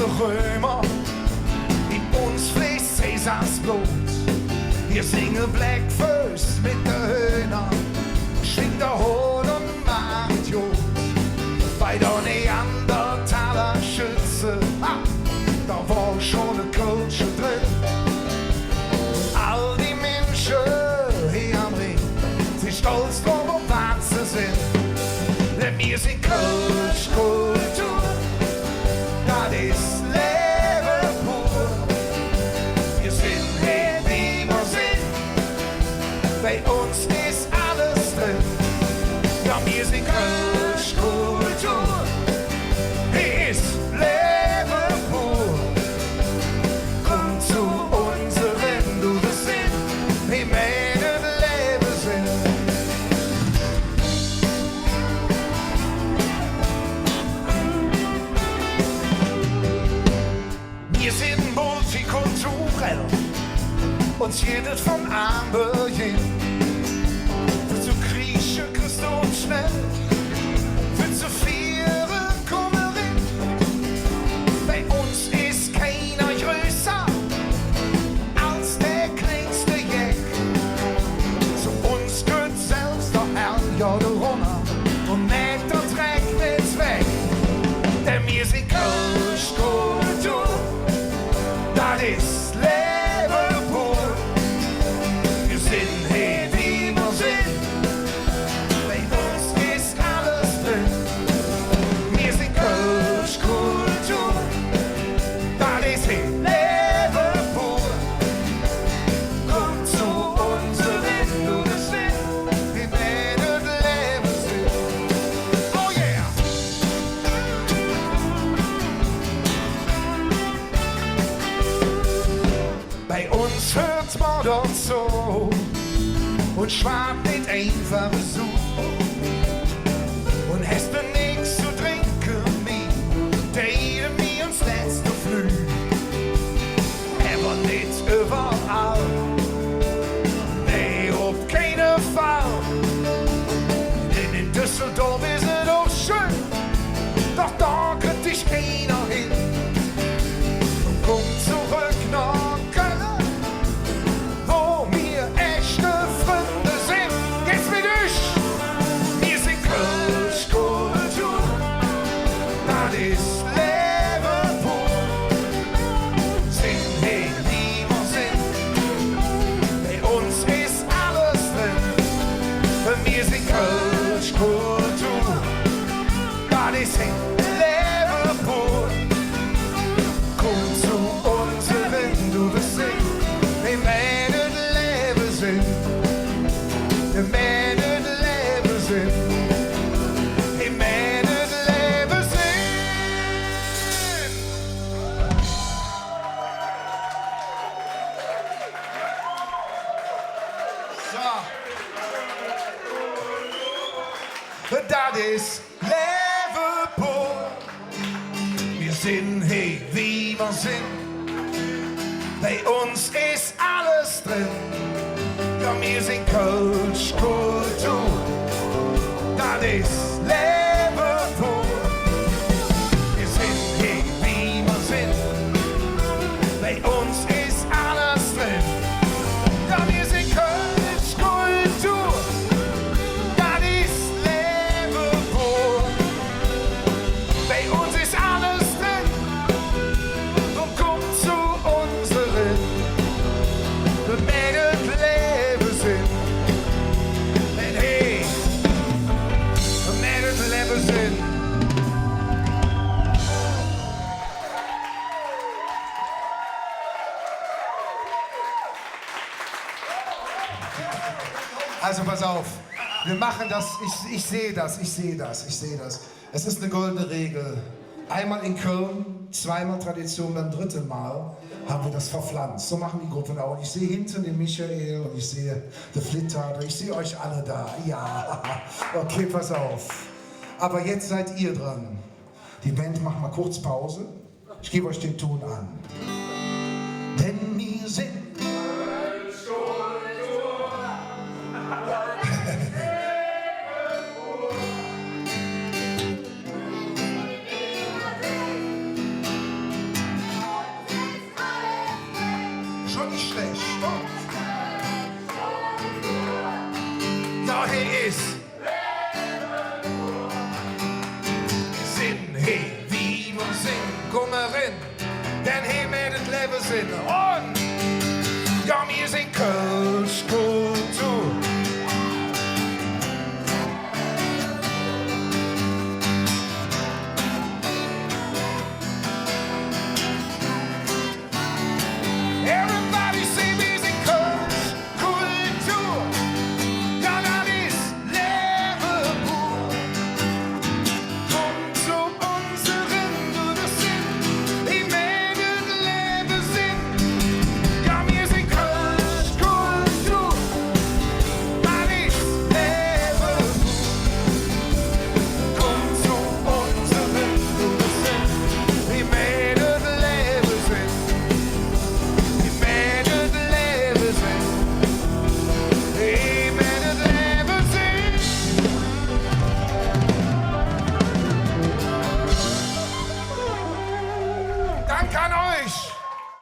der Römer, in uns fließt Caesars Blut. Wir singen Blackfirst mit der Höhner, schwingt der Hohn und macht Jod. Bei der Neandertaler Schütze, da war schon eine Kultur drin. All die Menschen hier am Ring sind stolz drauf, und was sie sind. Denn wir sind Kultur, das ist Leben pur. Wir sind hier, wie wir sind, bei uns ist alles drin. Ja, wir sind Kultur, ist Leben pur. Komm zu uns, wenn du das sind, wie meine Leben sind. Wir sind multikulturell, uns jedes von Ambergen. Für zu Griechen kriegst du uns schnell, für zu Vieren kommen rein. Bei uns ist keiner größer als der kleinste Jack. Zu uns gehört selbst der Herr, ja der Runner, und nicht der Dreck wird's weg. Denn wir sind Kultur, das ist Leben pur. Wir sind hier, wie wir sind, bei uns ist alles drin. Wir sind Kultur, das ist hier Leben pur. Komm zu uns, wenn du das sind, wie wir das Leben sind. Oh yeah! Bei uns hört's man doch so und schwant nicht einfach so. Und hast du nix zu trinken mehr, teilen wir uns letzte Flüge. Aber nicht überall, nee, auf keinen Fall. Denn in Düsseldorf ist es auch schön, doch da kriegt dich keiner hin. Und komm zurück nach Köln, wo wir echte Freunde sind. Jetzt mit euch, wir sind Kultur, das ist Leben pur. Sind hier, wie wir sind, bei uns ist alles drin. Wir sind Kultur, das ist hier Leben pur. Komm zu uns, wenn du das singst, wir werden Leben sind. Wir werden Leben sind. Wir werden Leben sind. So. Das ist Leben pur. Wir sind hier, wie wir sind. Bei uns ist alles drin. Ja, wir sind Kultur. Das ist Leben pur. Wir sind hier, wie wir sind. Bei uns ist alles drin. Ja, wir sind Kultur. Das ist Leben pur. Bei uns ist alles drin. Und kommt zu unseren, wir werden Leben sind. Denn hey, wir werden Leben sind. Also pass auf, wir machen das, ich sehe das. Es ist eine goldene Regel. Einmal in Köln, zweimal Tradition, beim dritten Mal haben wir das verpflanzt. So machen die Gruppen auch. Und ich sehe hinten den Michael und ich sehe den Flitter, ich sehe euch alle da. Ja, okay, pass auf. Aber jetzt seid ihr dran. Die Band macht mal kurz Pause. Ich gebe euch den Ton an. Denn wir sind